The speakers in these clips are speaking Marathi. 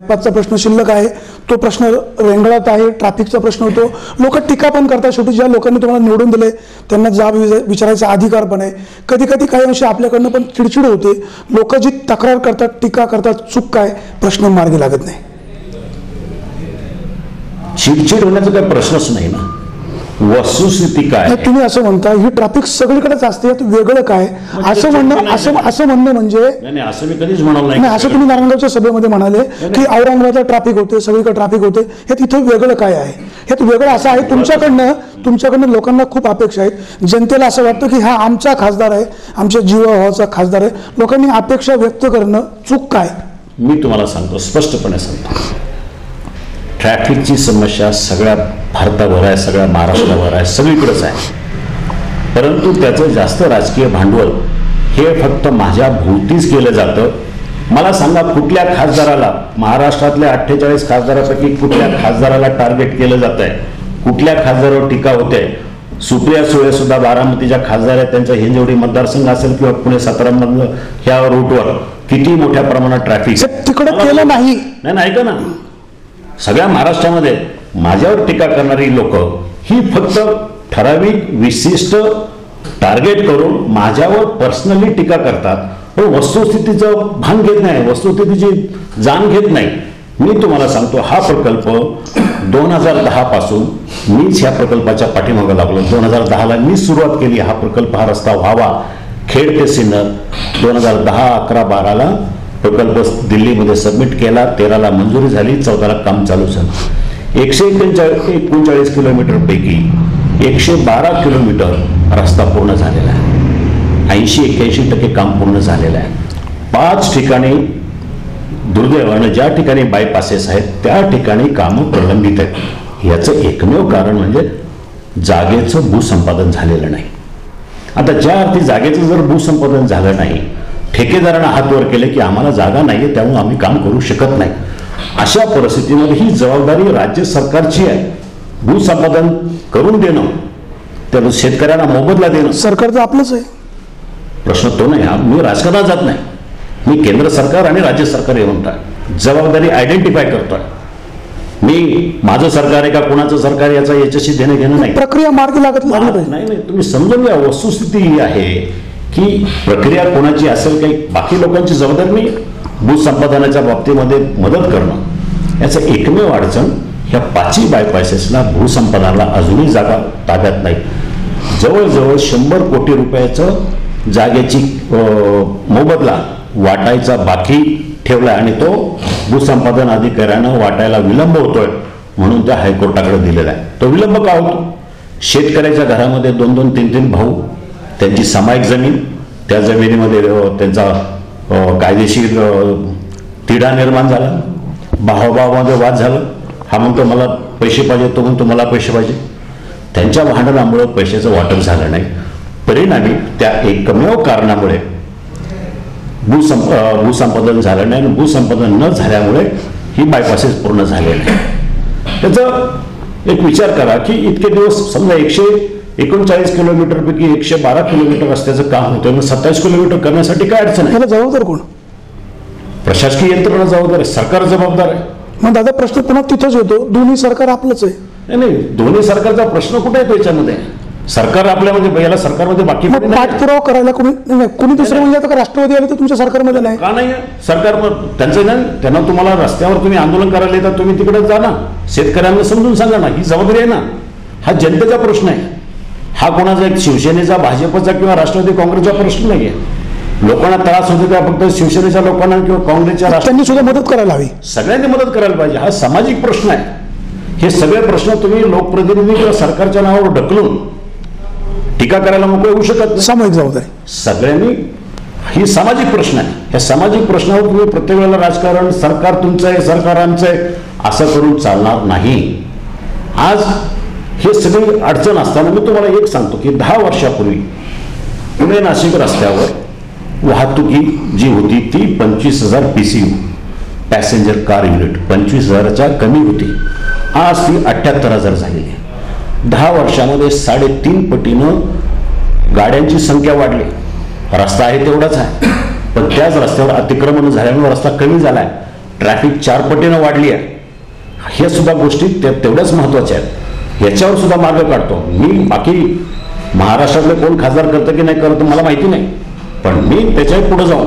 बायपासचा प्रश्न शिल्लक आहे, तो प्रश्न रेंगाळत आहे, ट्रॅफिकचा प्रश्न होतो, लोक टीका पण करतात. शेवटी ज्या लोकांनी तुम्हाला निवडून दिले त्यांना जाब विचारायचा अधिकार पण आहे. कधी कधी काही अंशी आपल्याकडनं पण चिडचिड होते. लोक जी तक्रार करतात, टीका करतात, चूक काय, प्रश्न मार्गी लागत नाही. चिडचिड होण्याचा काही प्रश्नच नाही ना. वस्तुस्थिती काय, तुम्ही असं म्हणता ही ट्रॅफिक सगळीकडेच असते, वेगळं काय असं म्हणणं, असं म्हणणं म्हणजे असं मी कधीच म्हणाल नाही. असं तुम्ही नारायणगावच्या सभेमध्ये म्हणाले की औरंगाबादला ट्रॅफिक होते, सगळीकडे ट्रॅफिक होते, हे तिथे वेगळं काय आहे? हे वेगळं असं आहे. तुमच्याकडनं लोकांना खूप अपेक्षा आहेत. जनतेला असं वाटतं की हा आमचा खासदार आहे, आमच्या जीवाभावाचा खासदार आहे. लोकांनी अपेक्षा व्यक्त करणं चूक काय? मी तुम्हाला सांगतो, स्पष्टपणे सांगतो, ट्रॅफिकची समस्या सगळ्या भारताभर आहे, सगळ्या महाराष्ट्राभर आहे, सगळीकडेच आहे. परंतु त्याचं जास्त राजकीय भांडवल हे फक्त माझ्या भोवतीच केलं जातं. मला सांगा, कुठल्या खासदाराला, महाराष्ट्रातल्या 48 खासदारापैकी कुठल्या खासदाराला टार्गेट केलं जात आहे? कुठल्या खासदारावर टीका होते? सुप्रिया सुळे सुद्धा बारामतीच्या खासदार आहेत, त्यांचा हिंजवडी मतदारसंघ असेल किंवा पुणे सातारामधलं ह्या रूटवर किती मोठ्या प्रमाणात ट्रॅफिक तिकडे केलं नाही. ऐका ना, सगळ्या महाराष्ट्रामध्ये माझ्यावर टीका करणारी लोक ही फक्त ठराविक विशिष्ट टार्गेट करून माझ्यावर पर्सनली टीका करतात, पण वस्तुस्थितीचं भान घेत नाही, वस्तुस्थितीची जाण घेत नाही. मी तुम्हाला सांगतो, हा प्रकल्प 2010 पासून मीच ह्या प्रकल्पाच्या पाठीमागे लागलो. 2010ला मी सुरुवात केली. हा प्रकल्प, हा रस्ता व्हावा खेड ते सिन्नर. 2010, 11, 12ला प्रकल्प दिल्लीमध्ये सबमिट केला. 13ला मंजुरी झाली, 14ला काम चालू झालं. 139 किलोमीटर पैकी 112 किलोमीटर रस्ता पूर्ण झालेला आहे. 80-81% काम पूर्ण झालेलं आहे. 5 ठिकाणी दुर्दैवानं ज्या ठिकाणी बायपासेस आहेत त्या ठिकाणी कामं प्रलंबित आहेत. याचं एकमेव कारण म्हणजे जागेचं भूसंपादन झालेलं नाही. आता ज्या अर्थी जागेचं जर भूसंपादन झालं नाही, ठेकेदारांना हात वर केले की आम्हाला जागा नाहीये, त्यामुळे आम्ही काम करू शकत नाही, अशा परिस्थितीमध्ये ही जबाबदारी राज्य सरकारची आहे. भूसंपादन करून देणं, त्या शेतकऱ्यांना मोबदला देणं सरकारचं आपलंच आहे. प्रश्न तो नाही. मी राजकारणात जात नाही. मी केंद्र सरकार आणि राज्य सरकार हे म्हणतोय, जबाबदारी आयडेंटिफाय करतोय. मी माझं सरकार आहे का कोणाचं सरकार याच्याशी देणं घेणं नाही. प्रक्रिया मार्गी लागत नाही. तुम्ही समजून घ्या, वस्तुस्थिती ही आहे की प्रक्रिया कोणाची असेल, काही बाकी लोकांची जबाबदारी नाही. भूसंपादनाच्या बाबतीमध्ये मदत करणं याचं एकमेव अडचण ह्या 5 बायपासेसला भूसंपादनाला अजूनही जागा ताब्यात नाही. जवळजवळ 100 कोटी रुपयाचं जागेची मोबदला वाटायचा बाकी ठेवला आणि तो भूसंपादन अधिकाऱ्यानं वाटायला विलंब होतोय म्हणून त्या हायकोर्टाकडे दिलेला आहे. तो विलंब का होतो? शेतकऱ्याच्या घरामध्ये 2-2, 3-3 भाऊ, त्यांची सामायिक जमीन, त्या जमिनीमध्ये त्यांचा कायदेशीर तिढा निर्माण झाला, भावाभावामध्ये वाद झाला. हा म्हणतो मला पैसे पाहिजे, तो म्हणतो मला पैसे पाहिजे. त्यांच्या भांडणामुळे पैशाचं वाटप झालं नाही. परिणामी त्या एकमेव कारणामुळे भूसंपादन झालं नाही आणि भूसंपादन न झाल्यामुळे ही बायपासेस पूर्ण झाले नाही. त्याचा एक विचार करा की इतके दिवस समजा 139 किलोमीटर पैकी 112 किलोमीटर रस्त्याचं काम होतं, मग 27 किलोमीटर करण्यासाठी काय अडचण आहे? जबाबदार कोण? प्रशासकीय यंत्रणा जबाबदार आहे, सरकार जबाबदार आहे. मग दादा प्रश्न पुन्हा तिथेच होतो, दोन्ही सरकार आपलंच आहे. नाही, दोन्ही सरकारचा प्रश्न कुठे येतो याच्यामध्ये? सरकार आपल्यामध्ये, याला सरकारमध्ये बाकी पाठपुरावा करायला कोणी दुसरं म्हणजे आता राष्ट्रवादी आले तर तुमच्या सरकारमध्ये नाही का? नाही सरकार त्यांचं नाही. त्यांना तुम्हाला रस्त्यावर तुम्ही आंदोलन करायला येतात, तुम्ही तिकडे जा ना, शेतकऱ्यांना समजून सांगा ना, ही जबाबदारी आहे ना. हा जनतेचा प्रश्न आहे. हा कोणाचा एक शिवसेनेचा, भाजपचा किंवा राष्ट्रवादी काँग्रेसचा प्रश्न नाहीये. लोकांना त्रास होतो त्या फक्त शिवसेनेच्या लोकांना किंवा काँग्रेसच्या, त्यांनी सुद्धा मदत करायला हवी. सगळ्यांनी मदत करायला पाहिजे. हा सामाजिक प्रश्न आहे. हे सगळे प्रश्न तुम्ही लोकप्रतिनिधी किंवा सरकारच्या नावावर ढकलून टीका करायला मोकळे होऊ शकत नाही. सामाजिक जबाबदारी सगळ्यांनी, ही सामाजिक प्रश्न आहे. ह्या सामाजिक प्रश्नावर तुम्ही प्रत्येक वेळेला राजकारण सरकार तुमचं आहे, सरकार आमचं आहे असं करून चालणार नाही. आज हे सगळी अडचण असताना मी तुम्हाला एक सांगतो की 10 वर्षापूर्वी पुणे नाशिक रस्त्यावर वाहतुकी जी होती ती 25,000 PCU पॅसेंजर कार युनिट 25,000च्या कमी होती. आज ती 78,000 झालेली आहे. 10 वर्षामध्ये 3.5 पटीनं गाड्यांची संख्या वाढली. रस्ता आहे तेवढाच आहे, पण त्याच रस्त्यावर अतिक्रमण झाल्यामुळे रस्ता कमी झालाय. ट्रॅफिक 4 पटीनं वाढली आहे, ह्या सुद्धा गोष्टी तेवढ्याच महत्त्वाच्या आहेत. ह्याच्यावर सुद्धा मार्ग काढतो मी. बाकी महाराष्ट्रातले कोण खासदार करतं की नाही करतं मला माहिती नाही, पण मी त्याच्याही पुढे जाऊन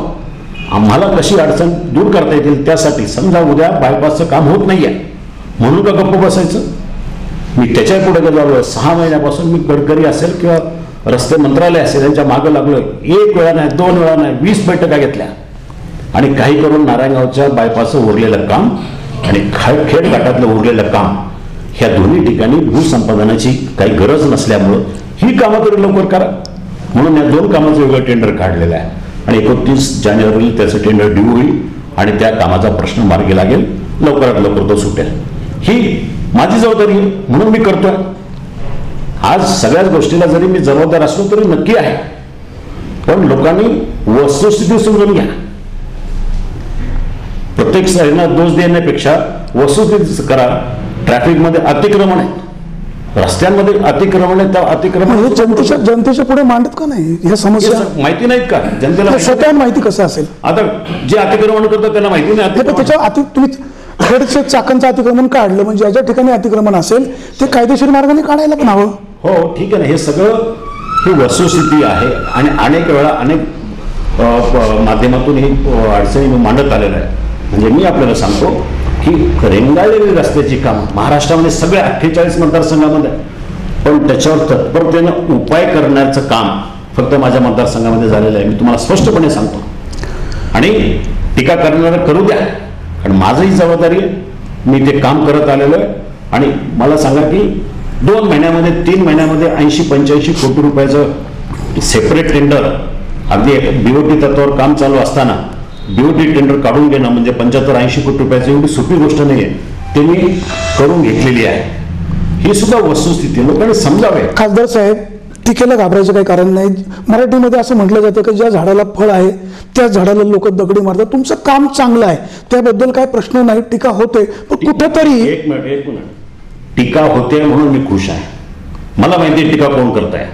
आम्हाला कशी अडचण दूर करता येतील त्यासाठी, समजा उद्या बायपासचं काम होत नाही आहे म्हणून का गप्प बसायचं, मी त्याच्या पुढे गेलो. 6 महिन्यापासून मी गडकरी असेल किंवा रस्ते मंत्रालय असेल यांच्या मागं लागलोय. 1 वेळा नाही, 2 वेळा नाही, 20 बैठका घेतल्या आणि काही करून नारायणगावच्या बायपासचं उरलेलं काम आणि खेड घाटातलं उरलेलं काम ह्या दोन्ही ठिकाणी भूसंपादनाची काही गरज नसल्यामुळं ही कामं तरी लवकर करा म्हणून या 2 कामाचं वेगळं टेंडर काढलेलं आहे आणि 29 जानेवारीला त्याचं टेंडर ड्यू होईल आणि त्या कामाचा प्रश्न मार्गी लागेल, लवकरात लवकर तो सुटेल. ही माझी जबाबदारी आहे म्हणून मी करतोय. आज सगळ्याच गोष्टीला जरी मी जबाबदार असलो तरी नक्की आहे, पण लोकांनी वस्तुस्थिती समजून घ्या. प्रत्येक साईडना दोष देण्यापेक्षा वस्तुस्थिती करा. ट्रॅफिकमध्ये अतिक्रमण आहे, रस्त्यांमध्ये अतिक्रमण आहे, त्या अतिक्रमण हे जनतेच्या पुढे मांडत का नाही ह्या समस्या? माहिती नाहीत का जनतेला? स्वतः माहिती कसं असेल? आता जे अतिक्रमण करतात त्यांना माहिती नाही. त्याच्या तुम्ही खेडचे चाकणचं अतिक्रमण काढलं म्हणजे ज्या ठिकाणी अतिक्रमण असेल ते कायदेशीर मार्गाने काढायला पण हवं. हो ठीक आहे ना, हे सगळं ही वस्तुस्थिती आहे आणि अनेक वेळा अनेक माध्यमातून ही अडचणी मांडत आलेलं आहे. म्हणजे मी आपल्याला सांगतो की रेंगाळलेली रस्त्याची काम महाराष्ट्रामध्ये सगळ्या 48 मतदारसंघामध्ये, पण त्याच्यावर तत्परतेनं उपाय करण्याचं काम फक्त माझ्या मतदारसंघामध्ये झालेलं आहे. मी तुम्हाला स्पष्टपणे सांगतो आणि टीका करणारा करू द्या, कारण माझंही जबाबदारी आहे. मी ते काम करत आलेलो आहे आणि मला सांगा की 2 महिन्यामध्ये 3 महिन्यामध्ये 80-85 कोटी रुपयाचं सेपरेट टेंडर अगदी बीओटी तत्वावर काम चालू असताना बीओटी टेंडर काढून घेणं म्हणजे 75-80 कोटी रुपयाची एवढी सोपी गोष्ट नाही आहे, ते मी करून घेतलेली आहे. ही सुद्धा वस्तुस्थिती लोकांनी समजावे. खासदार साहेब, टीकेला घाबरायचं काही कारण नाही. मराठीमध्ये असं म्हटलं जातं की ज्या झाडाला फळ आहे त्या झाडाला लोक दगडी मारतात. तुमचं काम चांगलं आहे, त्याबद्दल काय प्रश्न नाही. टीका होते पण कुठेतरी एक मिनिट टीका होते म्हणून मी खुश आहे. मला माहिती आहे टीका कोण करताय,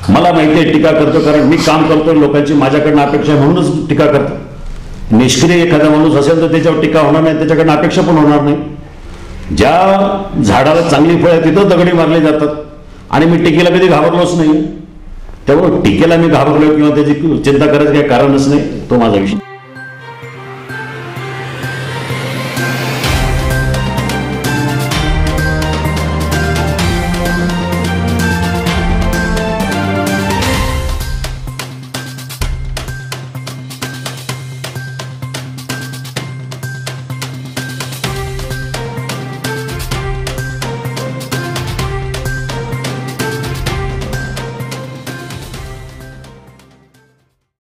मला माहिती आहे टीका करतो कारण मी काम करतोय, लोकांची माझ्याकडनं अपेक्षा म्हणूनच टीका करतो. निष्क्रिय एखादा माणूस असेल तर त्याच्यावर टीका होणार नाही, त्याच्याकडनं अपेक्षा पण होणार नाही. ज्या झाडाला चांगली फळं आहे तिथं दगडी मारले जातात आणि मी टीकेला कधी घाबरलोच नाही. त्यामुळे टीकेला मी घाबरलो किंवा त्याची चिंता करायचं काही कारणच नाही. तो माझा विषय.